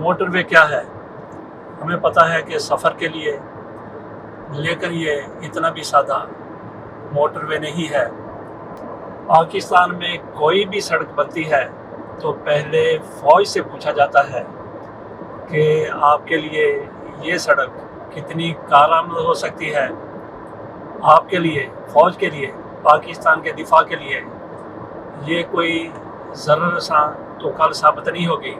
Motorway क्या है? हमें पता है कि सफ़र के लिए, लेकिन ये इतना भी सादा मोटरवे नहीं है। पाकिस्तान में कोई भी सड़क बनती है तो पहले फ़ौज से पूछा जाता है कि आपके लिए ये सड़क कितनी कारआमद हो सकती है। आपके लिए, फ़ौज के लिए, पाकिस्तान के दिफा के लिए ये कोई ज़र्र सा तो कल साबित नहीं होगी।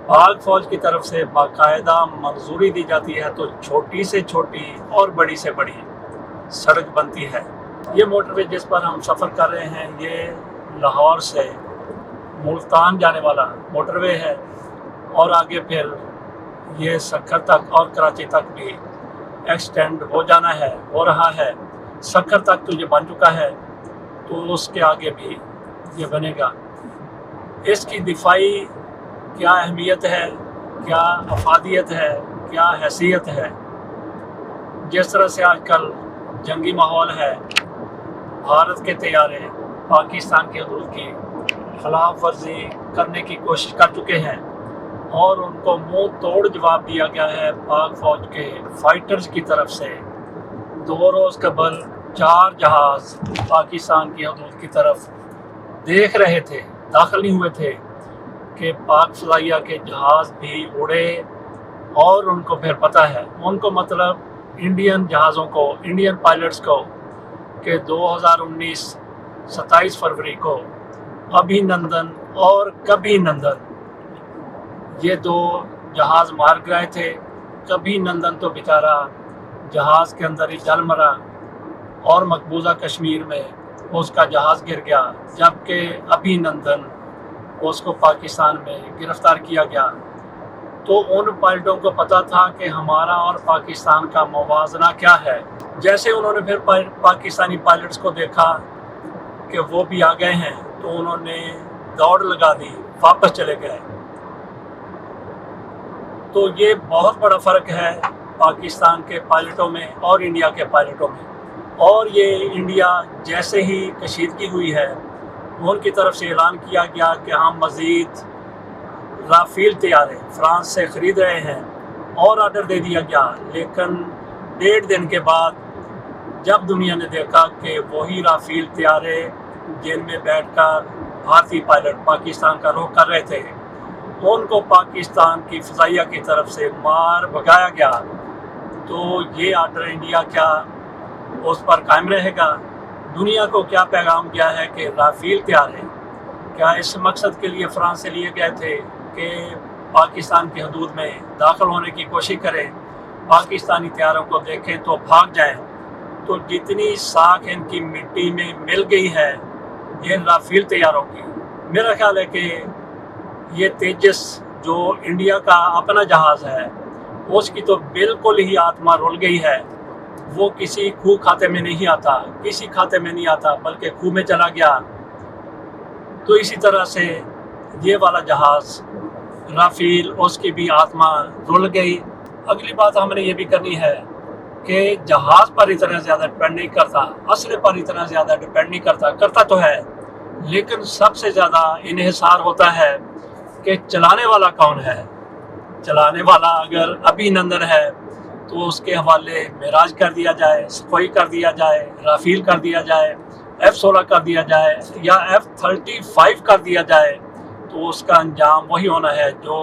पाक फ़ौज की तरफ से बाकायदा मंजूरी दी जाती है तो छोटी से छोटी और बड़ी से बड़ी सड़क बनती है। ये मोटरवे जिस पर हम सफ़र कर रहे हैं ये लाहौर से मुल्तान जाने वाला मोटरवे है और आगे फिर ये सक्खर तक और कराची तक भी एक्सटेंड हो जाना है, हो रहा है। सक्खर तक तो ये बन चुका है, तो उसके आगे भी ये बनेगा। इसकी दिफाई क्या अहमियत है, क्या अफादियत है, क्या हैसियत है। जिस तरह से आजकल जंगी माहौल है, भारत के तैयारे पाकिस्तान के हदूद की खिलाफ वर्जी करने की कोशिश कर चुके हैं और उनको मुंह तोड़ जवाब दिया गया है पाक फ़ौज के फाइटर्स की तरफ से। 2 रोज़ कबल 4 जहाज़ पाकिस्तान की हदूद की तरफ देख रहे थे, दाखिल नहीं हुए थे कि पाक फ़ज़ाइया के जहाज़ भी उड़े और उनको फिर पता है, उनको मतलब इंडियन जहाज़ों को, इंडियन पायलट्स को, कि 2019 27 फरवरी को अभिनंदन और कभी नंदन ये 2 जहाज़ मार गए थे। कभी नंदन तो बेचारा जहाज़ के अंदर ही जल मरा और मकबूजा कश्मीर में उसका जहाज़ गिर गया, जबकि अभिनंदन उसको पाकिस्तान में गिरफ़्तार किया गया। तो उन पायलटों को पता था कि हमारा और पाकिस्तान का मुवाज़ना क्या है। जैसे उन्होंने फिर पाकिस्तानी पायलट्स को देखा कि वो भी आ गए हैं तो उन्होंने दौड़ लगा दी, वापस चले गए। तो ये बहुत बड़ा फ़र्क है पाकिस्तान के पायलटों में और इंडिया के पायलटों में। और ये इंडिया जैसे ही कशीदगी हुई है उनकी तरफ से ऐलान किया गया कि हम मज़ीद राफेल तैयारे फ्रांस से ख़रीद रहे हैं और ऑर्डर दे दिया गया। लेकिन 1.5 दिन के बाद जब दुनिया ने देखा कि वही राफेल तैयारे जिनमें बैठकर भारतीय पायलट पाकिस्तान का रुख कर रहे थे उनको पाकिस्तान की फ़ज़ाइया की तरफ से मार भगाया गया, तो ये ऑर्डर इंडिया क्या उस पर कायम रहेगा? दुनिया को क्या पैगाम गया है कि राफेल तैयारे क्या इस मकसद के लिए फ्रांस से लिए गए थे कि पाकिस्तान की हदूद में दाखिल होने की कोशिश करें, पाकिस्तानी तैयारों को देखें तो भाग जाएं। तो जितनी साख इनकी मिट्टी में मिल गई है इन राफेल तैयारों की, मेरा ख्याल है कि ये तेजस जो इंडिया का अपना जहाज़ है उसकी तो बिल्कुल ही आत्मा रुल गई है। वो किसी खूह खाते में नहीं आता, किसी खाते में नहीं आता, बल्कि खूह में चला गया। तो इसी तरह से ये वाला जहाज़ राफेल, उसकी भी आत्मा रुल गई। अगली बात हमने ये भी करनी है कि जहाज़ पर इतना ज़्यादा डिपेंड नहीं करता, असले पर इतना ज़्यादा डिपेंड नहीं करता, करता तो है लेकिन सबसे ज़्यादा इन्हिसार होता है कि चलाने वाला कौन है। चलाने वाला अगर अभिनंदन है तो उसके हवाले मिराज कर दिया जाए, सुखोई कर दिया जाए, राफेल कर दिया जाए, F-16 कर दिया जाए या F-35 कर दिया जाए, तो उसका अंजाम वही होना है जो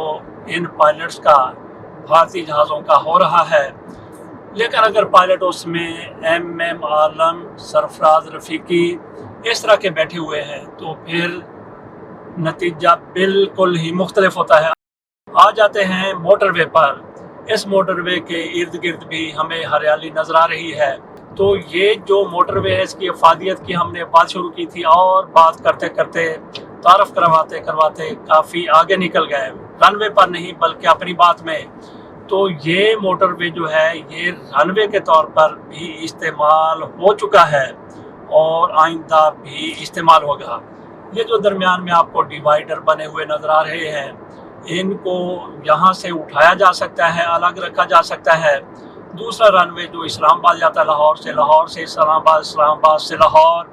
इन पायलट्स का, भारतीय जहाज़ों का हो रहा है। लेकिन अगर पायलट उसमें MM आलम, सरफराज रफ़ीकी इस तरह के बैठे हुए हैं तो फिर नतीजा बिल्कुल ही मुख्तलिफ होता है। आ जाते हैं मोटरवे पर। इस मोटरवे के इर्द गिर्द भी हमें हरियाली नज़र आ रही है। तो ये जो मोटरवे है इसकी अफादियत की हमने बात शुरू की थी और बात करते करते, तारफ़ करवाते करवाते काफ़ी आगे निकल गए, रनवे पर नहीं बल्कि अपनी बात में। तो ये मोटरवे जो है ये रनवे के तौर पर भी इस्तेमाल हो चुका है और आइंदा भी इस्तेमाल होगा। ये जो दरमियान में आपको डिवाइडर बने हुए नज़र आ रहे हैं, इनको यहाँ से उठाया जा सकता है, अलग रखा जा सकता है। दूसरा रनवे जो इस्लामाबाद जाता है, लाहौर से इस्लामाबाद से लाहौर,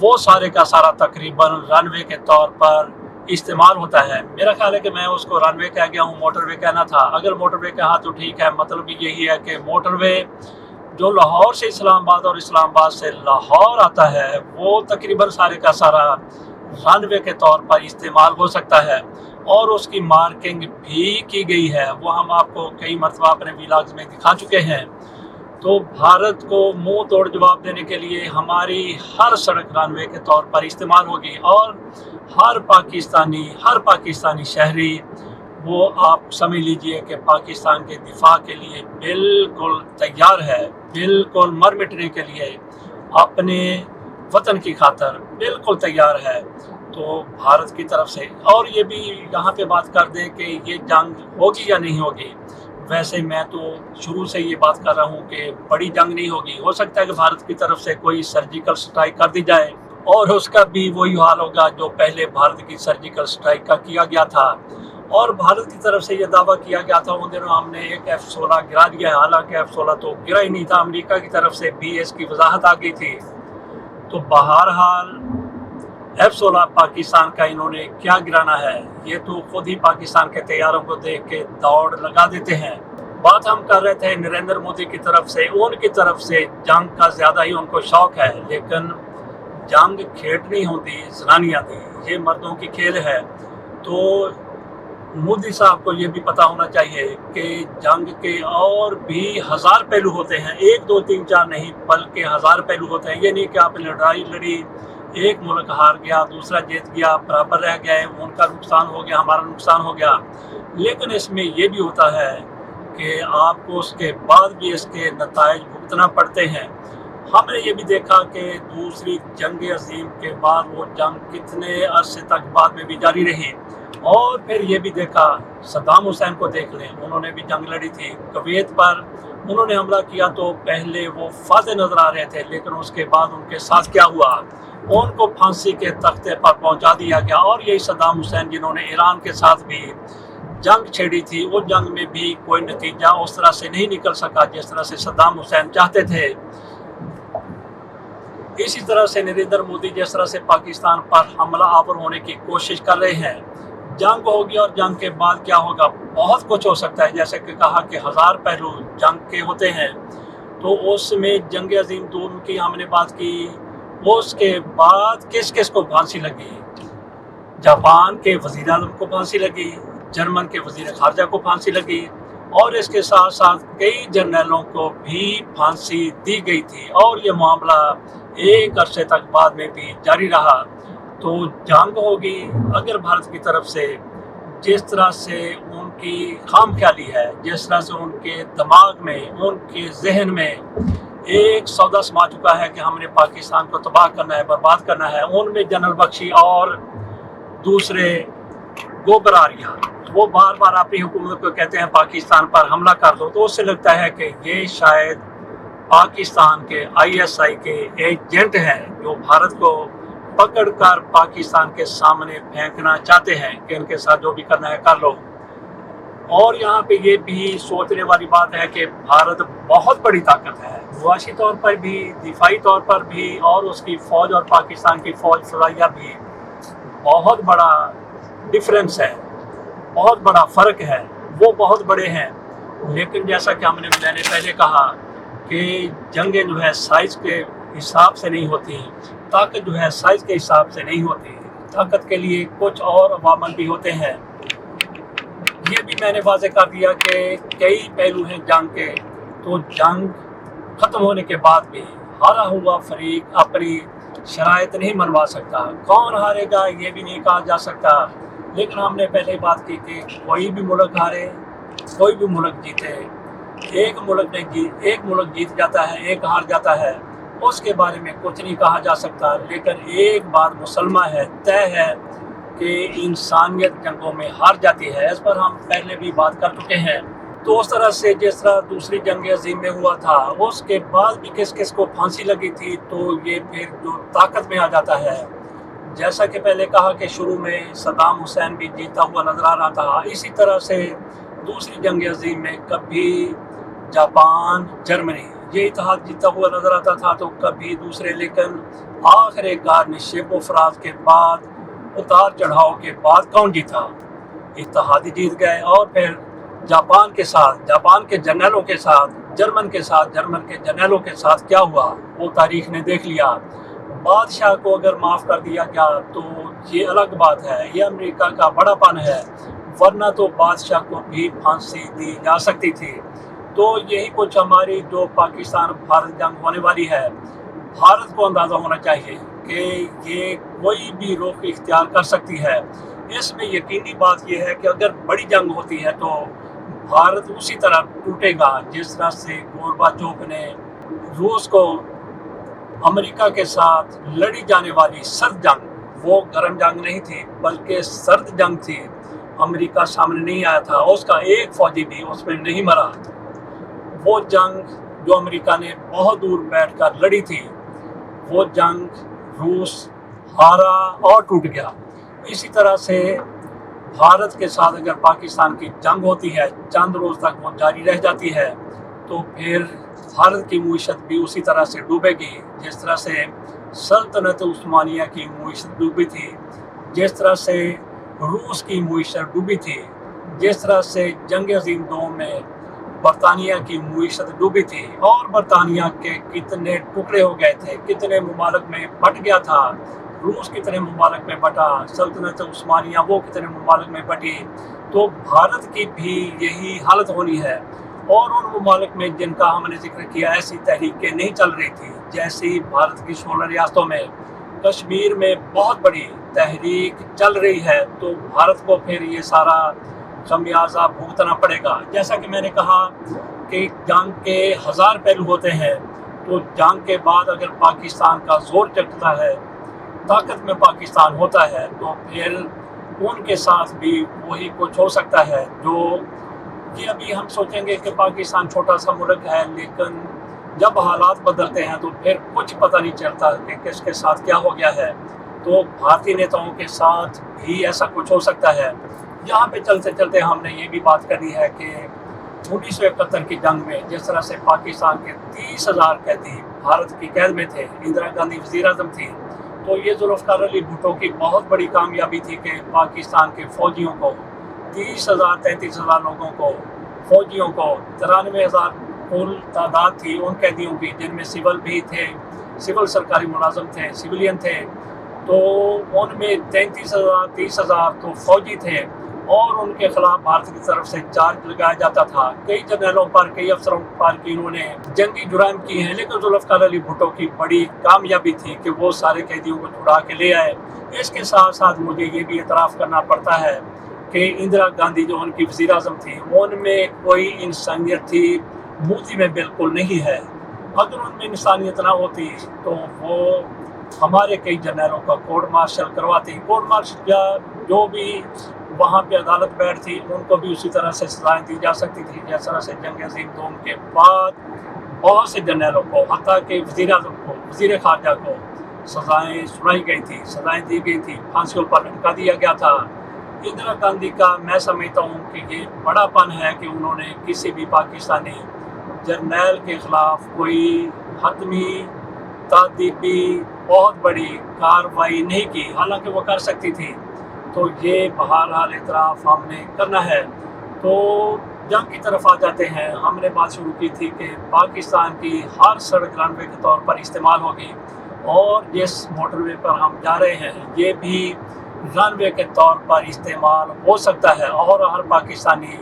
वो सारे का सारा तकरीबन रनवे के तौर पर इस्तेमाल होता है। मेरा ख्याल है कि मैं उसको रनवे कह गया हूँ, मोटरवे कहना था। अगर मोटरवे कहा तो ठीक है, मतलब भी यही है कि मोटरवे जो लाहौर से इस्लामाबाद और इस्लामाबाद से लाहौर आता है वो तकरीबन सारे का सारा रनवे के तौर पर इस्तेमाल हो सकता है, और उसकी मार्किंग भी की गई है। वो हम आपको कई मरतबा अपने व्लॉग्स में दिखा चुके हैं। तो भारत को मुंह तोड़ जवाब देने के लिए हमारी हर सड़क रनवे के तौर पर इस्तेमाल होगी, और हर पाकिस्तानी शहरी वो आप समझ लीजिए कि पाकिस्तान के दिफा के लिए बिल्कुल तैयार है, बिल्कुल मर मिटने के लिए अपने वतन की खातर बिल्कुल तैयार है। तो भारत की तरफ से, और ये भी यहाँ पे बात कर दें कि ये जंग होगी या नहीं होगी। वैसे मैं तो शुरू से ये बात कर रहा हूँ कि बड़ी जंग नहीं होगी। हो सकता है कि भारत की तरफ से कोई सर्जिकल स्ट्राइक कर दी जाए, और उसका भी वही हाल होगा जो पहले भारत की सर्जिकल स्ट्राइक का किया गया था। और भारत की तरफ से ये दावा किया गया था उन दिनों हमने एक F-16 गिरा दिया है, हालांकि F-16 तो गिरा ही नहीं था, अमेरिका की तरफ से भी इसकी वजाहत आ गई थी। तो बहरहाल F-16 पाकिस्तान का इन्होंने क्या गिराना है, ये तो खुद ही पाकिस्तान के तैयारों को देख के दौड़ लगा देते हैं। बात हम कर रहे थे नरेंद्र मोदी की तरफ से, उनकी तरफ से जंग का ज़्यादा ही उनको शौक है, लेकिन जंग खेड़नी होती जनानियाँ दी, ये मर्दों की खेल है। तो मोदी साहब को ये भी पता होना चाहिए कि जंग के और भी 1000 पहलू होते हैं, 1 2 3 4 नहीं बल्कि 1000 पहलू होते हैं। ये नहीं कि आपने लड़ाई लड़ी, एक मुल्क हार गया, दूसरा जीत गया, बराबर रह गए, उनका नुकसान हो गया, हमारा नुकसान हो गया। लेकिन इसमें ये भी होता है कि आपको उसके बाद भी इसके नताइज भुगतना पड़ते हैं। हमने ये भी देखा कि दूसरी जंग अजीम के बाद वो जंग कितने अरसे तक बाद में भी जारी रही, और फिर ये भी देखा सद्दाम हुसैन को देख लें, उन्होंने भी जंग लड़ी थी कुवैत पर। उन्होंने हमला किया तो पहले वो फाज़े नजर आ रहे थे, लेकिन उसके बाद उनके साथ क्या हुआ, उनको फांसी के तख्ते पर पहुंचा दिया गया। और यही सद्दाम हुसैन जिन्होंने ईरान के साथ भी जंग छेड़ी थी, वो जंग में भी कोई नतीजा उस तरह से नहीं निकल सका जिस तरह से सद्दाम हुसैन चाहते थे। इसी तरह से नरेंद्र मोदी जिस तरह से पाकिस्तान पर हमला आवर होने की कोशिश कर रहे हैं, जंग होगी और जंग के बाद क्या होगा बहुत कुछ हो सकता है। जैसे कि कहा कि 1000 पहलू जंग के होते हैं, तो उसमें जंग अजीम दोनों की हमने बात की। उसके बाद किस किस को फांसी लगी, जापान के वज़ीर आज़म को फांसी लगी, जर्मन के वज़ीर ख़ारजा को फांसी लगी, और इसके साथ साथ कई जर्नलों को भी फांसी दी गई थी। और ये मामला एक अरसे तक बाद में भी जारी रहा। तो जंग होगी अगर भारत की तरफ से जिस तरह से उनकी खामख्याली है, जिस तरह से उनके दिमाग में, उनके जहन में एक सौदा समा चुका है कि हमने पाकिस्तान को तबाह करना है, बर्बाद करना है। उनमें जनरल बख्शी और दूसरे गोबर आरिया वो बार बार अपनी हुकूमत को कहते हैं पाकिस्तान पर हमला कर दो, तो उससे लगता है कि ये शायद पाकिस्तान के ISI के एजेंट हैं जो भारत को पकड़कर पाकिस्तान के सामने फेंकना चाहते हैं कि उनके साथ जो भी करना है कर लो। और यहाँ पे ये भी सोचने वाली बात है कि भारत बहुत बड़ी ताकत है, मुआशी तौर पर भी, दिफाई तौर पर भी, और उसकी फ़ौज और पाकिस्तान की फ़ौज फ़ज़ाइया भी बहुत बड़ा डिफरेंस है, बहुत बड़ा फ़र्क है। वो बहुत बड़े हैं, लेकिन जैसा कि मैंने पहले कहा कि जंगें जो है साइज़ के हिसाब से नहीं होती, ताकत जो है साइज़ के हिसाब से नहीं होती। ताकत के लिए कुछ और अवामल भी होते हैं। ये भी मैंने वाज़ेह कर दिया कि कई पहलू हैं जंग के। तो जंग ख़त्म होने के बाद भी हारा हुआ फरीक अपनी शराइत नहीं मनवा सकता। कौन हारेगा ये भी नहीं कहा जा सकता। लेकिन हमने पहले ही बात की कि कोई भी मुल्क हारे, कोई भी मुल्क जीते, एक मुल्क जीत जाता है, एक हार जाता है, उसके बारे में कुछ नहीं कहा जा सकता। लेकिन एक बात मुसलमा है, तय है कि इंसानियत जंगों में हार जाती है। इस पर हम पहले भी बात कर चुके हैं। तो उस तरह से जिस तरह दूसरी जंग अजीम में हुआ था, उसके बाद भी किस किस को फांसी लगी थी, तो ये फिर जो ताकत में आ जाता है। जैसा कि पहले कहा कि शुरू में सद्दाम हुसैन भी जीता हुआ नजर आ रहा था, इसी तरह से दूसरी जंग अजीम में कभी जापान, जर्मनी ये इत्तेहाद जीता हुआ नजर आता था, तो कभी दूसरे। लेकिन आखिरकार निश्चित फ़राज के बाद उतार चढ़ाव के बाद कौन जीता? इत्तेहादी जीत गए, और फिर जापान के जनरलों के साथ, जर्मन के जनरलों के साथ क्या हुआ वो तारीख ने देख लिया। बादशाह को अगर माफ़ कर दिया गया तो ये अलग बात है, ये अमेरिका का बड़ापन है, वरना तो बादशाह को भी फांसी दी जा सकती थी। तो यही कुछ हमारी जो पाकिस्तान भारत जंग होने वाली है, भारत को अंदाज़ा होना चाहिए कि ये कोई भी रुख इख्तियार कर सकती है। इसमें यकीनी बात यह है कि अगर बड़ी जंग होती है तो भारत उसी तरह टूटेगा जिस तरह से गोरबाचोव ने रूस को अमेरिका के साथ लड़ी जाने वाली सर्द जंग, वो गर्म जंग नहीं थी बल्कि सर्द जंग थी, अमेरिका सामने नहीं आया था, उसका एक फौजी भी उसमें नहीं मरा। वो जंग जो अमेरिका ने बहुत दूर बैठकर लड़ी थी, वो जंग रूस हारा और टूट गया। इसी तरह से भारत के साथ अगर पाकिस्तान की जंग होती है, चंद रोज़ तक वो जारी रह जाती है, तो फिर भारत की मईशत भी उसी तरह से डूबेगी जिस तरह से सल्तनत उस्मानिया की मईशत डूबी थी, जिस तरह से रूस की मईशत डूबी थी, जिस तरह से जंग अज़ीम दोम में बरतानिया की मईशत डूबी थी, और बरतानिया के कितने टुकड़े हो गए थे, कितने ममालिक में बट गया था, रूस कितने ममालिक में बटा, सल्तनत उस्मानिया वो कितने ममालिक में बटी। तो भारत की भी यही हालत होनी है, और उन ममालिक में जिनका हमने जिक्र किया ऐसी तहरीकें नहीं चल रही थी, जैसी भारत की 16 रियासतों में कश्मीर में बहुत बड़ी तहरीक चल रही है, तो भारत को फिर ये सारा खमियाजा भुगतना पड़ेगा। जैसा कि मैंने कहा कि जंग के 1000 पहलू होते हैं, तो जंग के बाद अगर पाकिस्तान का जोर चढ़ता है, ताकत में पाकिस्तान होता है, तो फिर उनके साथ भी वही कुछ हो सकता है। जो ये अभी हम सोचेंगे कि पाकिस्तान छोटा सा मुल्क है, लेकिन जब हालात बदलते हैं तो फिर कुछ पता नहीं चलता कि किसके साथ क्या हो गया है। तो भारतीय नेताओं के साथ भी ऐसा कुछ हो सकता है। यहाँ पे चलते चलते हमने ये भी बात करनी है कि 1971 की जंग में जिस तरह से पाकिस्तान के 30,000 कैदी भारत की कैद में थे, इंदिरा गांधी वज़ीर आज़म थी, तो ये जुल्फ़िकार अली भुट्टो की बहुत बड़ी कामयाबी थी कि पाकिस्तान के फ़ौजियों को 30,000 33,000 लोगों को, फ़ौजियों को 93,000 कुल तादाद थी उन कैदियों की, जिनमें सिविल भी थे, सिविल सरकारी मुलाजम थे, सिविलियन थे, तो उनमें 33,000 30,000 तो फ़ौजी थे, और उनके ख़िलाफ़ भारत की तरफ से चार्ज लगाया जाता था। कई जनरलों पर, कई अफसरों पर कि इन्होंने जंगी जुराइम किए हैं, लेकिन जुल्फ़िकार अली भुट्टो की बड़ी कामयाबी थी कि वो सारे कैदियों को छुड़ा के ले आए। इसके साथ साथ मुझे ये भी एतराफ़ करना पड़ता है कि इंदिरा गांधी जो उनकी वज़ीर आज़म थी, उनमें कोई इंसानियत थी, मोदी में बिल्कुल नहीं है। अगर उनमें इंसानियत ना होती तो वो हमारे कई जनरलों का कोर्ट मार्शल करवाती, कोर्ट मार्शल या जो भी वहाँ पे अदालत बैठती, उनको भी उसी तरह से सजाएं दी जा सकती थी जिस तरह से जंग अज़ीम दोम के बाद बहुत से जनरलों को, हत्ता के वज़ीर आज़म को, वज़ीर ख़ारजा को सजाएं सुनाई गई थी, सजाएं दी गई थी, फांसियों पर लटका दिया गया था। इंदिरा गांधी का मैं समझता हूँ कि ये बड़ापन है कि उन्होंने किसी भी पाकिस्तानी जर्नैल के ख़िलाफ़ कोई हतमी तादीबी बहुत बड़ी कार्रवाई नहीं की, हालांकि वो कर सकती थी। तो ये बहरहाल इतराफ़ हमने करना है। तो जंग की तरफ आ जाते हैं। हमने बात शुरू की थी कि पाकिस्तान की हर सड़क रनवे के तौर पर इस्तेमाल होगी, और जिस मोटरवे पर हम जा रहे हैं ये भी रनवे के तौर पर इस्तेमाल हो सकता है, और हर पाकिस्तानी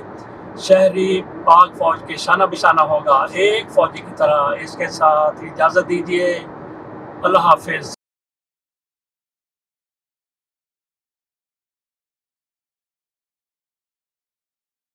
शहरी पाक फ़ौज के शाना बिशाना होगा, एक फ़ौजी की तरह। इसके साथ इजाज़त दीजिए, अल्लाह हाफ़िज़।